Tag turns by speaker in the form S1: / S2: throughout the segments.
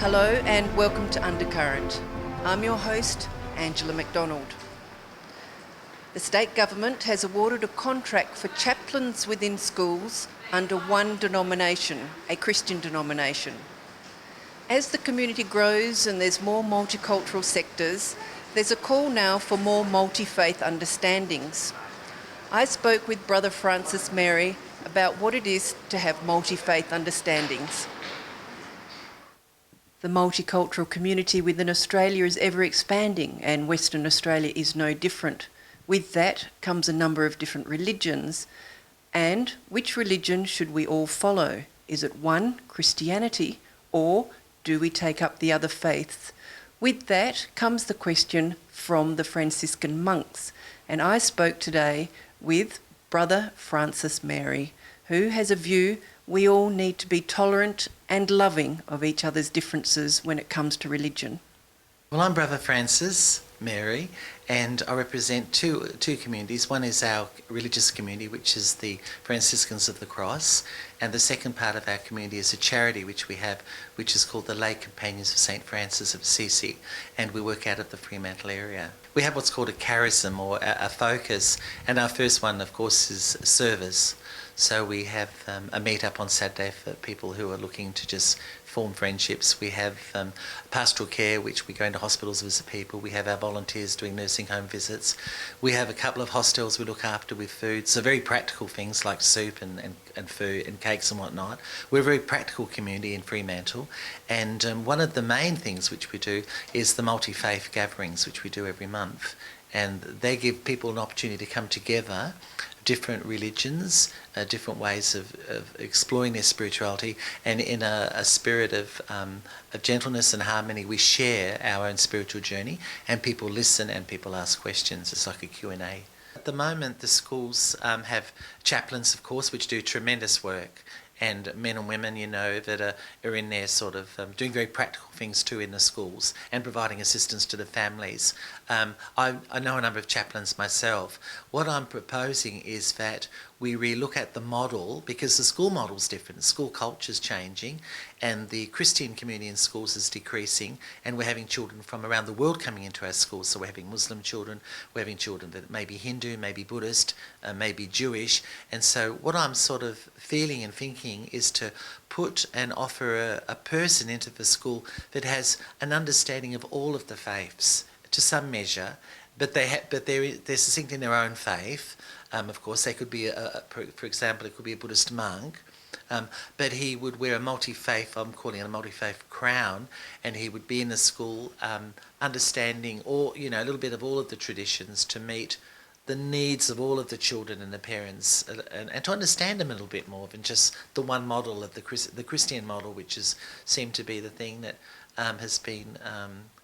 S1: Hello and welcome to Undercurrent. I'm your host, Angela McDonald. The state government has awarded a contract for chaplains within schools under one denomination, a Christian denomination. As the community grows and there's more multicultural sectors, there's a call now for more multi-faith understandings. I spoke with Brother Francis Mary about what it is to have multi-faith understandings. The multicultural community within Australia is ever expanding, and Western Australia is no different. With that comes a number of different religions. And which religion should we all follow? Is it one, Christianity, or do we take up the other faiths? With that comes the question from the Franciscan monks. And I spoke today with Brother Francis Mary, who has a view we all need to be tolerant and loving of each other's differences when it comes to religion.
S2: Well, I'm Brother Francis Mary, and I represent two communities. One is our religious community, which is the Franciscans of the Cross, and the second part of our community is a charity which we have, which is called the Lay Companions of St. Francis of Assisi, and we work out of the Fremantle area. We have what's called a charism, or a focus, and our first one, of course, is service. So we have a meet-up on Saturday for people who are looking to just form friendships. We have pastoral care, which we go into hospitals, visit people. We have our volunteers doing nursing home visits. We have a couple of hostels we look after with food. So very practical things like soup and food and cakes and whatnot. We're a very practical community in Fremantle. And one of the main things which we do is the multi-faith gatherings, which we do every month. And they give people an opportunity to come together, different religions, different ways of exploring their spirituality, and in a spirit of gentleness and harmony, we share our own spiritual journey, and people listen and people ask questions. It's like a Q&A. At the moment, the schools have chaplains, of course, which do tremendous work, and men and women, that are in there sort of doing very practical things too in the schools and providing assistance to the families. I know a number of chaplains myself. What I'm proposing is that we re-look at the model, because the school model's different, school culture's changing, and the Christian community in schools is decreasing, and we're having children from around the world coming into our schools. So we're having Muslim children, we're having children that may be Hindu, maybe Buddhist, maybe Jewish, and so what I'm sort of feeling and thinking is to put and offer a person into the school that has an understanding of all of the faiths to some measure, but they're succinct in their own faith. Of course, they could be, for example, it could be a Buddhist monk, but he would wear a multi-faith, I'm calling it a multi-faith crown, and he would be in the school understanding all, a little bit of all of the traditions to meet the needs of all of the children and the parents, and to understand them a little bit more than just the one model of the Christian model, which seemed to be the thing that has been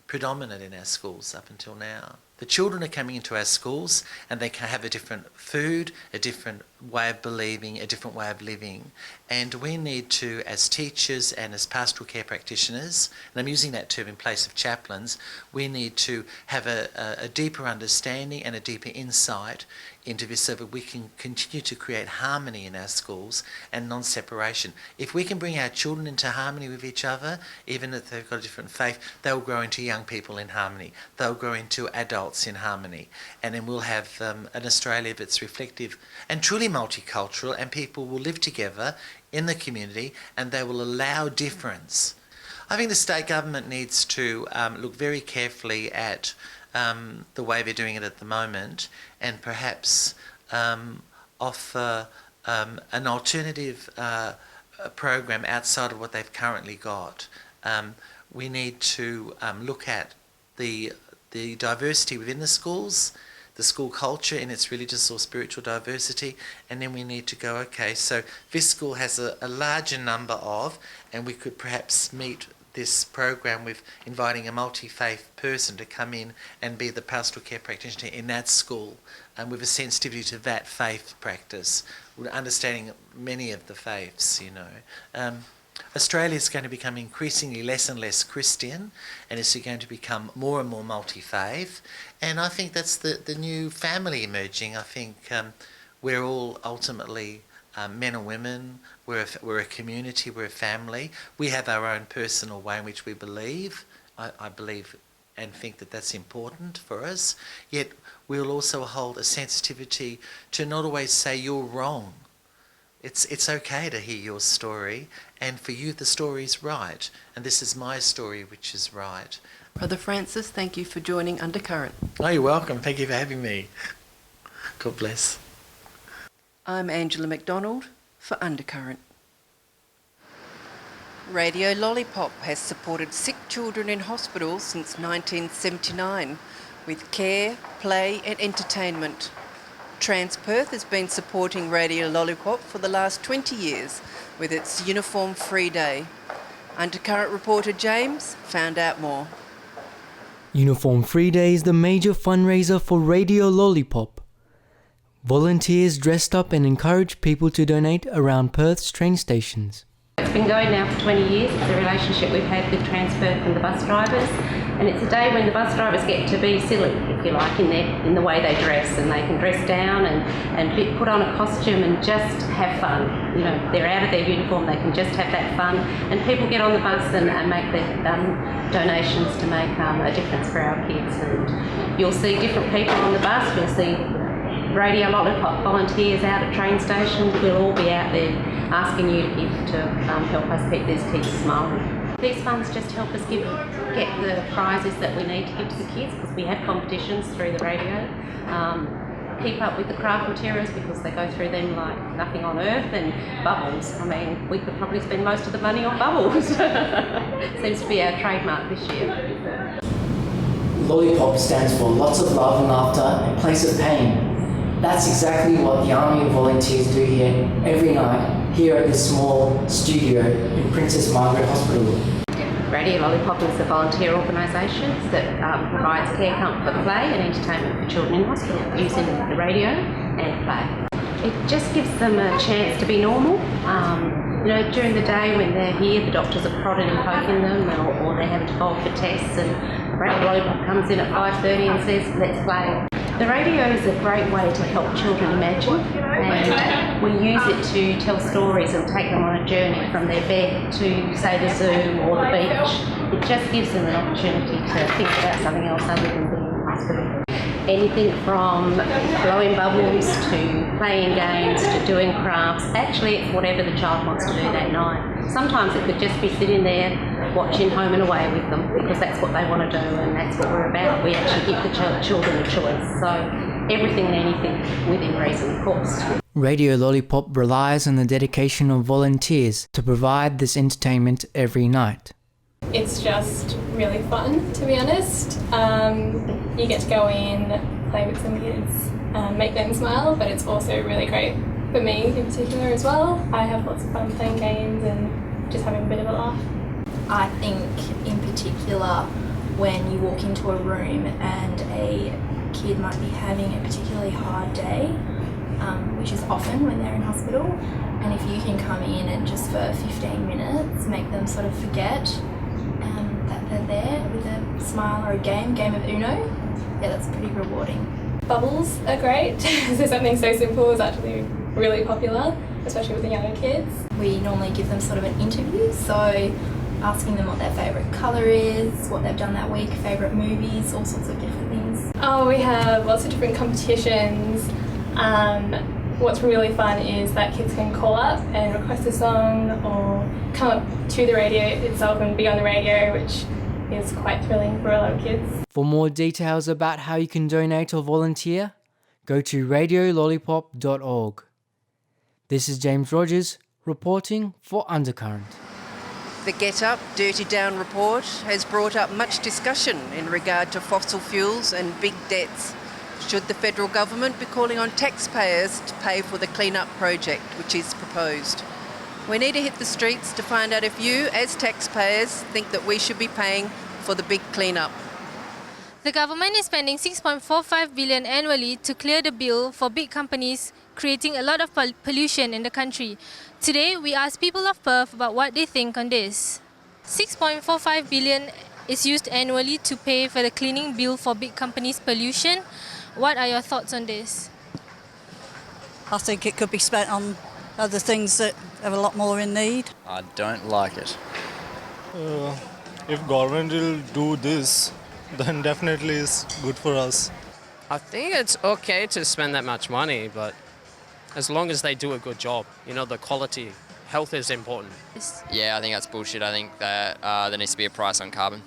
S2: predominant in our schools up until now. The children are coming into our schools and they can have a different food, a different way of believing, a different way of living. And we need to, as teachers and as pastoral care practitioners, and I'm using that term in place of chaplains, we need to have a deeper understanding and a deeper insight into this so that we can continue to create harmony in our schools and non-separation. If we can bring our children into harmony with each other, even if they've got a different faith, they'll grow into young people in harmony. They'll grow into adults in harmony. And then we'll have an Australia that's reflective and truly multicultural, and people will live together in the community and they will allow difference. I think the state government needs to look very carefully at the way they're doing it at the moment, and perhaps offer an alternative program outside of what they've currently got. We need to look at the diversity within the schools, the school culture in its religious or spiritual diversity, and then we need to go, okay, so this school has a larger number of, and we could perhaps meet this program with inviting a multi-faith person to come in and be the pastoral care practitioner in that school, and with a sensitivity to that faith practice, understanding many of the faiths, Australia is going to become increasingly less and less Christian, and it's going to become more and more multi-faith, and I think that's the new family emerging. I think we're all ultimately men and women. We're a community, we're a family. We have our own personal way in which we believe. I believe and think that that's important for us. Yet we'll also hold a sensitivity to not always say you're wrong. It's okay to hear your story, and for you the story's right, and this is my story which is right.
S1: Brother Francis, thank you for joining Undercurrent.
S2: Oh, you're welcome. Thank you for having me. God bless.
S1: I'm Angela MacDonald for Undercurrent. Radio Lollipop has supported sick children in hospital since 1979 with care, play and entertainment. Transperth has been supporting Radio Lollipop for the last 20 years with its Uniform Free Day. Undercurrent reporter James found out more.
S3: Uniform Free Day is the major fundraiser for Radio Lollipop. Volunteers dressed up and encourage people to donate around Perth's train stations.
S4: It's been going now for 20 years. It's a relationship we've had with Transperth and the bus drivers, and it's a day when the bus drivers get to be silly, if you like, in the way they dress, and they can dress down and put on a costume and just have fun. You know, they're out of their uniform, they can just have that fun, and people get on the bus and make their donations to make a difference for our kids. And you'll see different people on the bus. You'll see Radio Lollipop volunteers out at train stations. We'll all be out there asking you to give to help us keep these kids smiling. These funds just help us get the prizes that we need to give to the kids, because we have competitions through the radio. Keep up with the craft materials because they go through them like nothing on earth, and bubbles. I mean, we could probably spend most of the money on bubbles. Seems to be our trademark this year.
S5: Lollipop stands for lots of love and laughter and place of pain. That's exactly what the Army of Volunteers do here every night, here at this small studio in Princess Margaret Hospital.
S4: Radio Lollipop is a volunteer organisation that provides care, comfort, play and entertainment for children in hospital using the radio and play. It just gives them a chance to be normal. You know, during the day when they're here, the doctors are prodding and poking them, or they're having to go off for tests, and Radio Lollipop comes in at 5:30 and says, let's play. The radio is a great way to help children imagine, and we use it to tell stories and take them on a journey from their bed to, say, the zoo or the beach. It just gives them an opportunity to think about something else other than being in hospital. Anything from blowing bubbles to playing games to doing crafts. Actually, it's whatever the child wants to do that night. Sometimes it could just be sitting there watching Home and Away with them, because that's what they want to do and that's what we're about. We actually give the children a choice. So everything and anything within reason, of course.
S3: Radio Lollipop relies on the dedication of volunteers to provide this entertainment every night.
S6: It's just really fun, to be honest. You get to go in, play with some kids, make them smile, but it's also really great for me in particular as well. I have lots of fun playing games and just having a bit of a laugh.
S7: I think in particular when you walk into a room and a kid might be having a particularly hard day, which is often when they're in hospital, and if you can come in and just for 15 minutes make them sort of forget that they're there with a smile or a game of Uno, yeah, that's pretty rewarding.
S6: Bubbles are great, so something so simple is actually really popular, especially with the younger kids.
S7: We normally give them sort of an interview, so asking them what their favourite colour is, what they've done that week, favourite movies, all sorts of different things.
S6: Oh, we have lots of different competitions. What's really fun is that kids can call up and request a song or come up to the radio itself and be on the radio, which is quite thrilling for a lot of kids.
S3: For more details about how you can donate or volunteer, go to radiolollipop.org. This is James Rogers reporting for Undercurrent.
S1: The Get Up, Dirty Down report has brought up much discussion in regard to fossil fuels and big debts. Should the federal government be calling on taxpayers to pay for the clean-up project which is proposed? We need to hit the streets to find out if you, as taxpayers, think that we should be paying for the big clean-up.
S8: The government is spending $6.45 billion annually to clear the bill for big companies creating a lot of pollution in the country. Today, we asked people of Perth about what they think on this. $6.45 billion is used annually to pay for the cleaning bill for big companies' pollution. What are your thoughts on this?
S9: I think it could be spent on other things that have a lot more in need.
S10: I don't like it.
S11: If government will do this, then definitely it's good for us.
S12: I think it's okay to spend that much money, but as long as they do a good job, you know, the quality, health is important.
S10: Yeah, I think that's bullshit. I think that there needs to be a price on carbon.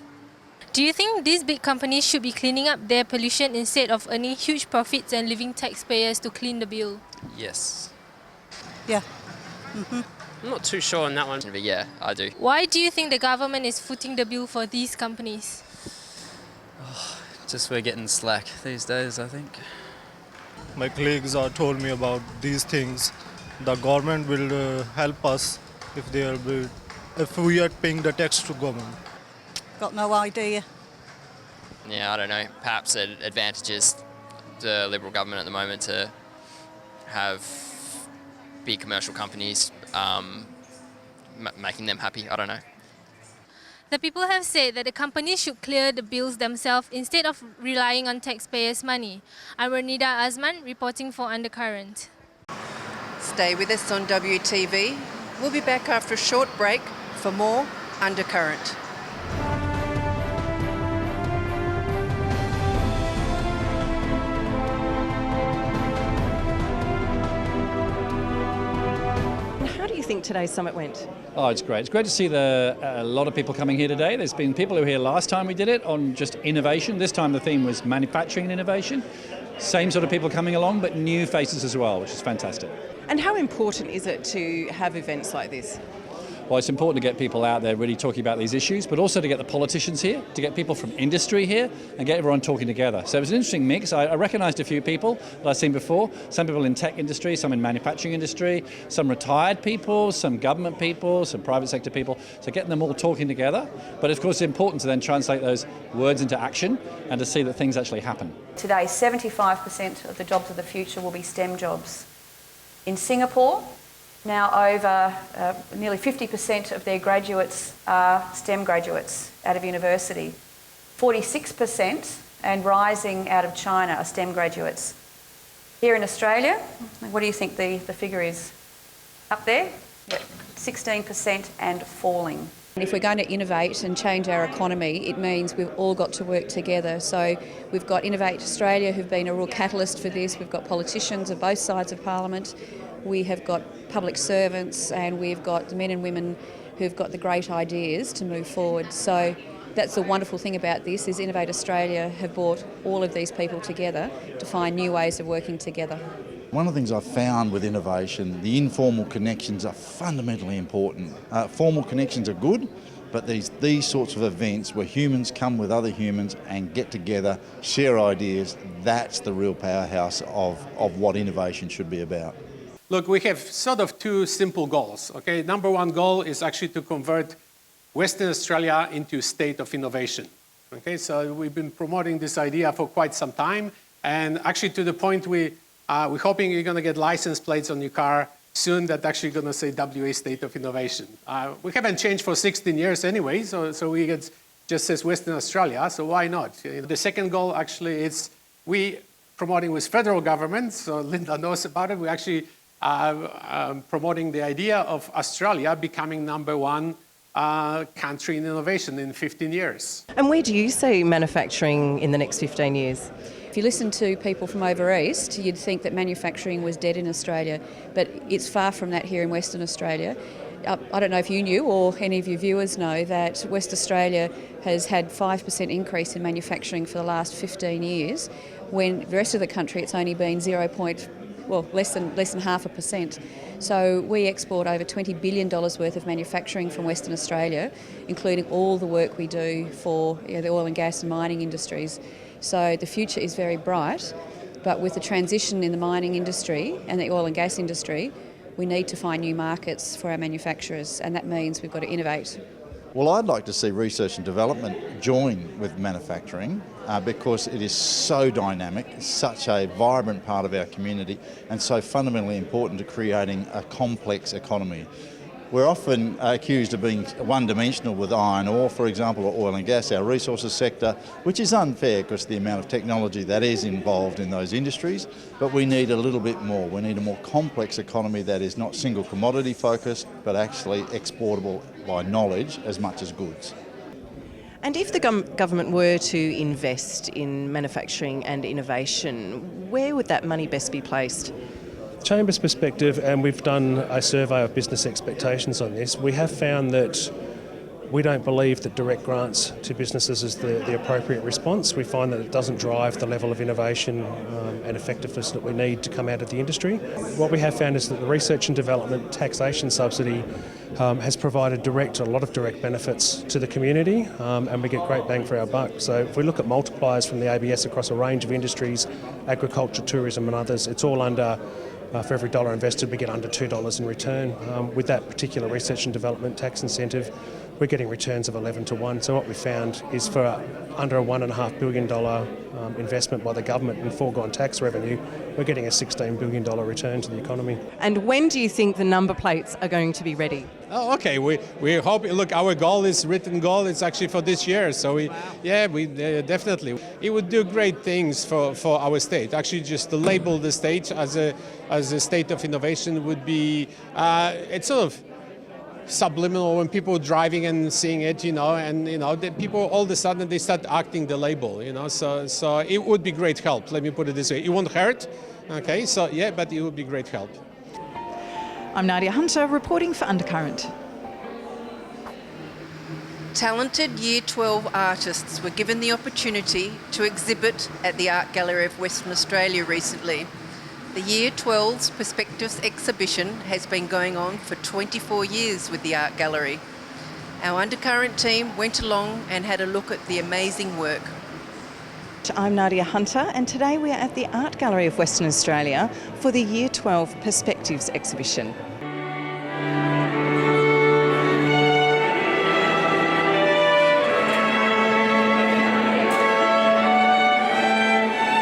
S8: Do you think these big companies should be cleaning up their pollution instead of earning huge profits and leaving taxpayers to clean the bill?
S10: Yes.
S9: Yeah.
S12: I'm not too sure on that one.
S10: But yeah, I do.
S8: Why do you think the government is footing the bill for these companies?
S10: Just we're getting slack these days, I think.
S11: My colleagues are told me about these things. The government will help us if we are paying the tax to government.
S9: Got no idea.
S10: Yeah, I don't know. Perhaps it advantages the Liberal government at the moment to have big commercial companies making them happy. I don't know.
S8: The people have said that the companies should clear the bills themselves instead of relying on taxpayers' money. I'm Renida Azman reporting for Undercurrent.
S1: Stay with us on WTV. We'll be back after a short break for more Undercurrent.
S13: How do you think today's summit went?
S14: Oh, it's great. It's great to see a lot of people coming here today. There's been people who were here last time we did it on just innovation. This time the theme was manufacturing and innovation. Same sort of people coming along, but new faces as well, which is fantastic.
S13: And how important is it to have events like this?
S14: Well, it's important to get people out there really talking about these issues, but also to get the politicians here, to get people from industry here, and get everyone talking together. So it was an interesting mix. I recognised a few people that I've seen before. Some people in tech industry, some in manufacturing industry, some retired people, some government people, some private sector people. So getting them all talking together. But of course, it's important to then translate those words into action and to see that things actually happen.
S15: Today, 75% of the jobs of the future will be STEM jobs. In Singapore, now over nearly 50% of their graduates are STEM graduates out of university. 46% and rising out of China are STEM graduates. Here in Australia, what do you think the figure is? Up there? Yep, 16% and falling. If we're going to innovate and change our economy, it means we've all got to work together. So we've got Innovate Australia who've been a real catalyst for this. We've got politicians of both sides of Parliament. We have got public servants and we've got the men and women who've got the great ideas to move forward. So that's the wonderful thing about this is Innovate Australia have brought all of these people together to find new ways of working together.
S16: One of the things I've found with innovation, the informal connections are fundamentally important. Formal connections are good, but these sorts of events where humans come with other humans and get together, share ideas, that's the real powerhouse of what innovation should be about.
S17: Look, we have sort of two simple goals, okay? Number one goal is actually to convert Western Australia into a state of innovation, okay? So we've been promoting this idea for quite some time, and actually to the point we're hoping you're going to get license plates on your car soon that actually going to say WA State of Innovation. We haven't changed for 16 years anyway, so we get just says Western Australia, so why not? The second goal actually is we promoting with federal government, so Linda knows about it, we actually promoting the idea of Australia becoming number one country in innovation in 15 years.
S13: And where do you see manufacturing in the next 15 years?
S15: If you listen to people from over east, you'd think that manufacturing was dead in Australia, but it's far from that here in Western Australia. I don't know if you knew or any of your viewers know that West Australia has had 5% increase in manufacturing for the last 15 years, when the rest of the country it's only been less than 0.5%. So we export over $20 billion worth of manufacturing from Western Australia, including all the work we do for the oil and gas and mining industries. So the future is very bright, but with the transition in the mining industry and the oil and gas industry, we need to find new markets for our manufacturers, and that means we've got to innovate.
S16: Well, I'd like to see research and development join with manufacturing because it is so dynamic, such a vibrant part of our community and so fundamentally important to creating a complex economy. We're often accused of being one-dimensional with iron ore, for example, or oil and gas, our resources sector, which is unfair because of the amount of technology that is involved in those industries. But we need a little bit more. We need a more complex economy that is not single commodity focused, but actually exportable by knowledge as much as goods.
S13: And if the government were to invest in manufacturing and innovation, where would that money best be placed?
S18: Chamber's perspective, and we've done a survey of business expectations on this, we have found that we don't believe that direct grants to businesses is the appropriate response. We find that it doesn't drive the level of innovation and effectiveness that we need to come out of the industry. What we have found is that the research and development taxation subsidy has provided a lot of direct benefits to the community, and we get great bang for our buck. So if we look at multipliers from the ABS across a range of industries, agriculture, tourism and others, it's all under for every $1 invested, we get under $2 in return. With that particular research and development tax incentive, we're getting returns of 11 to 1. So what we found is for under a $1.5 billion investment by the government in foregone tax revenue, we're getting a $16 billion return to the economy.
S13: And when do you think the number plates are going to be ready?
S19: Oh, okay. We hope. Look, our written goal is actually for this year. So we definitely. It would do great things for our state. Actually, just to label the state as a state of innovation would be. It's sort of subliminal when people are driving and seeing it, and the people all of a sudden they start acting the label, So it would be great help. Let me put it this way: it won't hurt. Okay, so but it would be great help.
S20: I'm Nadia Hunter reporting for Undercurrent.
S1: Talented Year 12 artists were given the opportunity to exhibit at the Art Gallery of Western Australia recently. The Year 12's Perspectives exhibition has been going on for 24 years with the Art Gallery. Our Undercurrent team went along and had a look at the amazing work.
S20: I'm Nadia Hunter and today we are at the Art Gallery of Western Australia for the Year 12 Perspectives exhibition.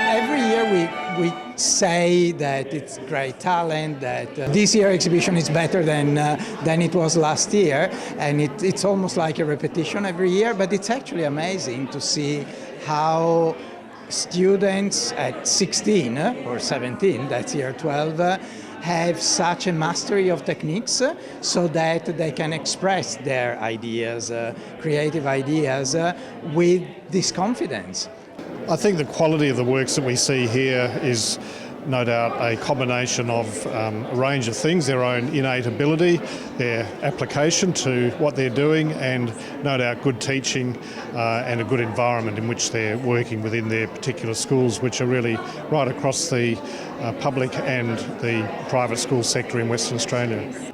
S21: Every year we say that it's great talent, that this year exhibition is better than it was last year, and it's almost like a repetition every year, but it's actually amazing to see how students at 16 or 17, that's year 12, have such a mastery of techniques so that they can express their ideas, creative ideas, with this confidence.
S22: I think the quality of the works that we see here is no doubt a combination of a range of things, their own innate ability, their application to what they're doing, and no doubt good teaching and a good environment in which they're working within their particular schools, which are really right across the public and the private school sector in Western Australia.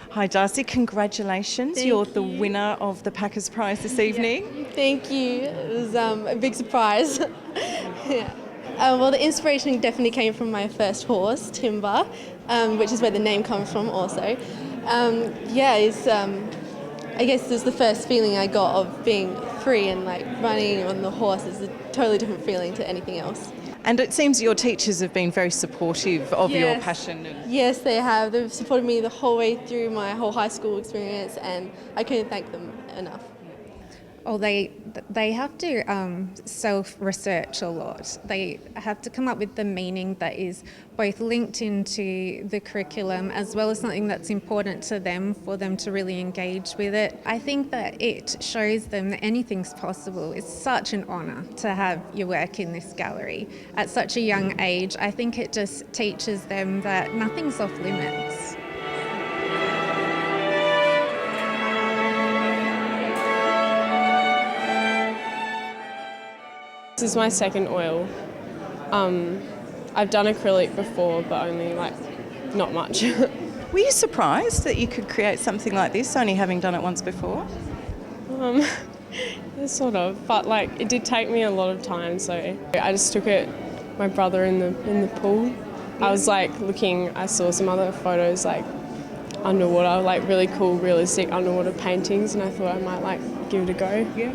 S20: Hi Darcy, congratulations. You're the winner of the Packers Prize this evening.
S23: Thank you. It was a big surprise. Yeah. Well, the inspiration definitely came from my first horse, Timber, which is where the name comes from also. I guess it was the first feeling I got of being free and like running on the horse is a totally different feeling to anything else.
S20: And it seems your teachers have been very supportive of your passion.
S23: Yes, they have. They've supported me the whole way through my whole high school experience, and I couldn't thank them enough.
S24: Oh, they have to self-research a lot. They have to come up with the meaning that is both linked into the curriculum as well as something that's important to them for them to really engage with it. I think that it shows them that anything's possible. It's such an honour to have your work in this gallery at such a young age. I think it just teaches them that nothing's off limits.
S25: This is my second oil. I've done acrylic before, but only not much.
S20: Were you surprised that you could create something like this, only having done it once before?
S25: Sort of, but it did take me a lot of time, so I just took it. My brother in the pool. I was looking. I saw some other photos underwater, really cool, realistic underwater paintings, and I thought I might give it a go. Yeah.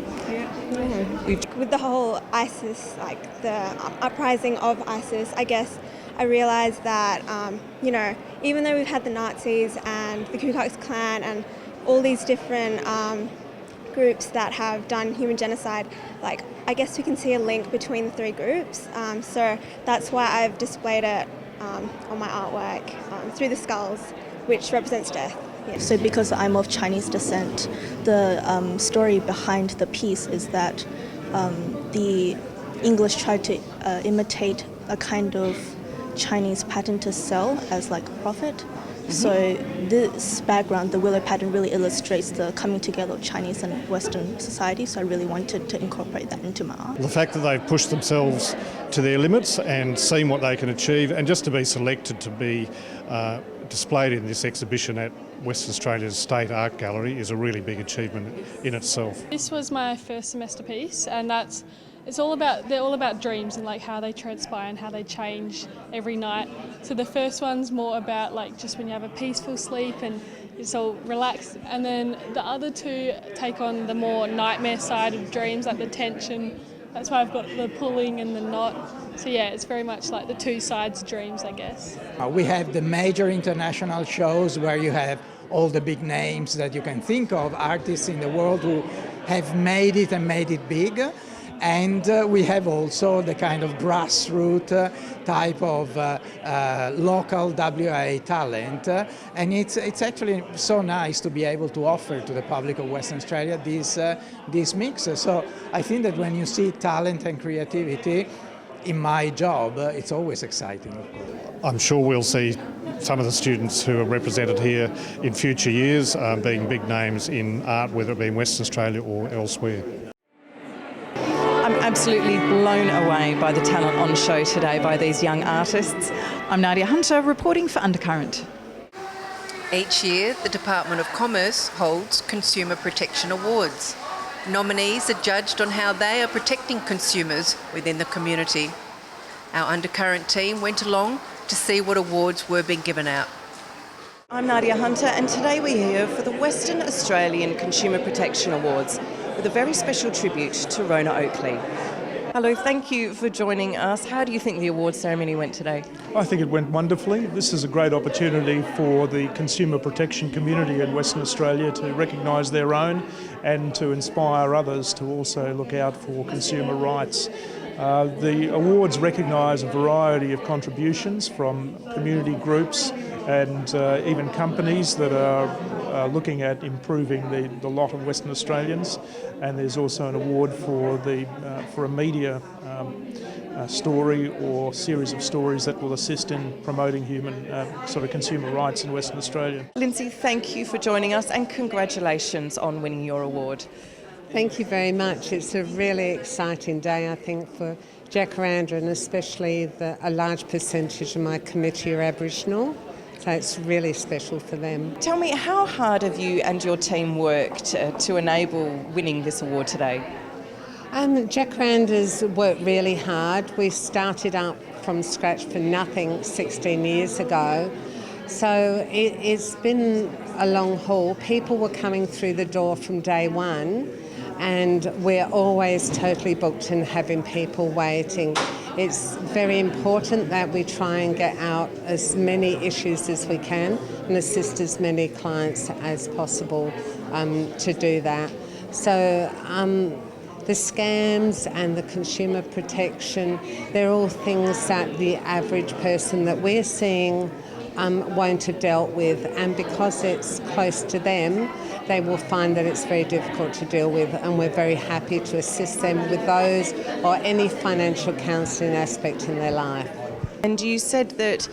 S26: With the whole ISIS, the uprising of ISIS, I guess
S2: I realised that, you know, even though we've had the Nazis and the Ku Klux Klan and all these different groups that have done human genocide, like, I guess we can see a link between the three groups. So that's why I've displayed it on my artwork through the skulls, which represents death. Yeah.
S4: So because I'm of Chinese descent, the story behind the piece is that the English tried to imitate a kind of Chinese pattern to sell as like a profit. So this background, the willow pattern, really illustrates the coming together of Chinese and Western society, so I really wanted to incorporate that into my art.
S22: The fact that they've pushed themselves to their limits and seen what they can achieve, and just to be selected to be displayed in this exhibition at Western Australia's State Art Gallery is a really big achievement in itself.
S5: This was my first semester piece, and they're all about dreams and like how they transpire and how they change every night. So the first one's more about like just when you have a peaceful sleep and it's all relaxed, and then the other two take on the more nightmare side of dreams, like the tension. That's why I've got the pulling and the knot. So yeah, it's very much like the two sides of dreams, I guess.
S21: We have the major international shows where you have all the big names that you can think of, artists in the world who have made it and made it big. And we have also the kind of grassroots type of local WA talent. And it's actually so nice to be able to offer to the public of Western Australia this mix. So I think that when you see talent and creativity in my job, it's always exciting, of course.
S22: I'm sure we'll see some of the students who are represented here in future years being big names in art, whether it be in Western Australia or elsewhere.
S20: I'm absolutely blown away by the talent on show today by these young artists. I'm Nadia Hunter reporting for Undercurrent.
S1: Each year, the Department of Commerce holds Consumer Protection Awards. Nominees are judged on how they are protecting consumers within the community. Our Undercurrent team went along to see what awards were being given out.
S20: I'm Nadia Hunter, and today we're here for the Western Australian Consumer Protection Awards with a very special tribute to Rona Oakley. Hello, thank you for joining us. How do you think the award ceremony went today?
S6: I think it went wonderfully. This is a great opportunity for the consumer protection community in Western Australia to recognise their own and to inspire others to also look out for consumer rights. The awards recognise a variety of contributions from community groups and even companies that are looking at improving the lot of Western Australians. And there's also an award for a media story or series of stories that will assist in promoting human sort of consumer rights in Western Australia.
S20: Lindsay, thank you for joining us and congratulations on winning your award.
S7: Thank you very much. It's a really exciting day, I think, for Jacaranda, and especially a large percentage of my committee are Aboriginal. So it's really special for them.
S20: Tell me, how hard have you and your team worked to enable winning this award today?
S7: Jacaranda's worked really hard. We started up from scratch for nothing 16 years ago. So it's been a long haul. People were coming through the door from day one, and we're always totally booked and having people waiting. It's very important that we try and get out as many issues as we can and assist as many clients as possible to do that. So the scams and the consumer protection, they're all things that the average person that we're seeing won't have dealt with, and because it's close to them, they will find that it's very difficult to deal with, and we're very happy to assist them with those or any financial counselling aspect in their life.
S20: And you said that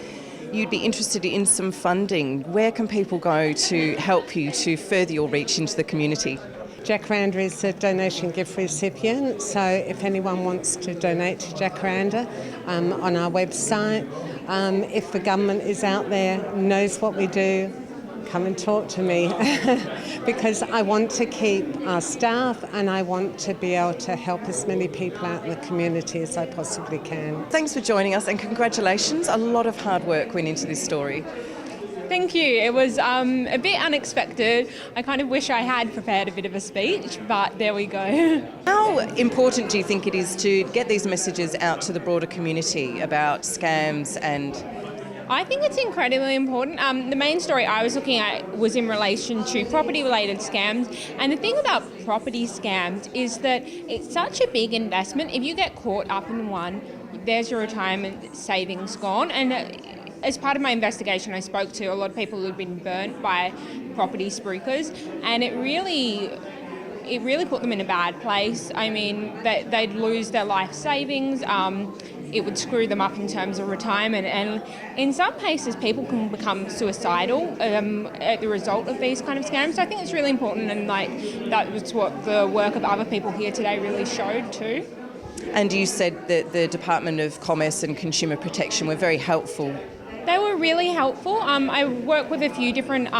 S20: you'd be interested in some funding. Where can people go to help you to further your reach into the community?
S7: Jacaranda is a donation gift recipient, so if anyone wants to donate to Jacaranda on our website, if the government is out there, knows what we do, come and talk to me because I want to keep our staff and I want to be able to help as many people out in the community as I possibly can.
S20: Thanks for joining us and congratulations. A lot of hard work went into this story.
S3: Thank you. It was a bit unexpected. I kind of wish I had prepared a bit of a speech, but there we go.
S20: How important do you think it is to get these messages out to the broader community about scams and...
S3: I think it's incredibly important. The main story I was looking at was in relation to property-related scams. And the thing about property scams is that it's such a big investment. If you get caught up in one, there's your retirement savings gone. And as part of my investigation, I spoke to a lot of people who'd been burnt by property spookers, and it really put them in a bad place. I mean, they'd lose their life savings. It would screw them up in terms of retirement, and in some cases people can become suicidal at the result of these kind of scams. So I think it's really important, and that was what the work of other people here today really showed too.
S20: And you said that the Department of Commerce and Consumer Protection were very helpful.
S3: They were really helpful. I work with a few different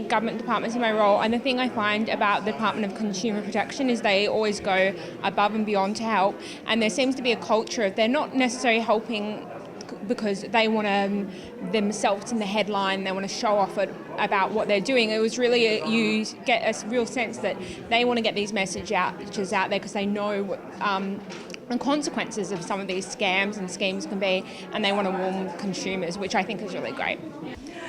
S3: government departments in my role, and the thing I find about the Department of Consumer Protection is they always go above and beyond to help, and there seems to be a culture of they're not necessarily helping because they want to themselves in the headline, they want to show off about what they're doing. It was really, you get a real sense that they want to get these messages out there because they know what the consequences of some of these scams and schemes can be, and they want to warn consumers, which I think is really great.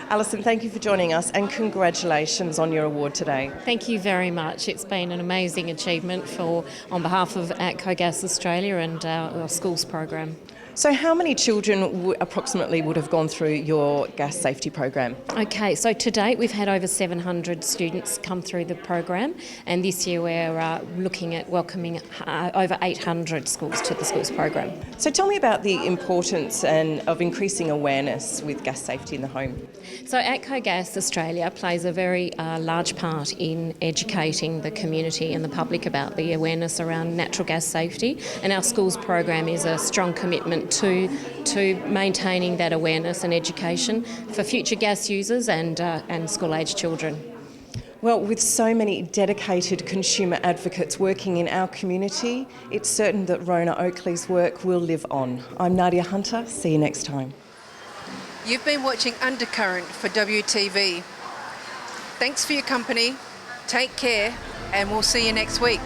S20: Alison, thank you for joining us, and congratulations on your award today.
S9: Thank you very much. It's been an amazing achievement on behalf of ATCO Gas Australia and our schools program.
S20: So how many children approximately would have gone through your gas safety program?
S9: Okay, so to date we've had over 700 students come through the program, and this year we're looking at welcoming over 800 schools to the schools program.
S20: So tell me about the importance of increasing awareness with gas safety in the home.
S9: So ATCO Gas Australia plays a very large part in educating the community and the public about the awareness around natural gas safety, and our schools program is a strong commitment to maintaining that awareness and education for future gas users and school-aged children.
S20: Well, with so many dedicated consumer advocates working in our community, it's certain that Rona Oakley's work will live on. I'm Nadia Hunter. See you next time.
S1: You've been watching Undercurrent for WTV. Thanks for your company, take care, and we'll see you next week.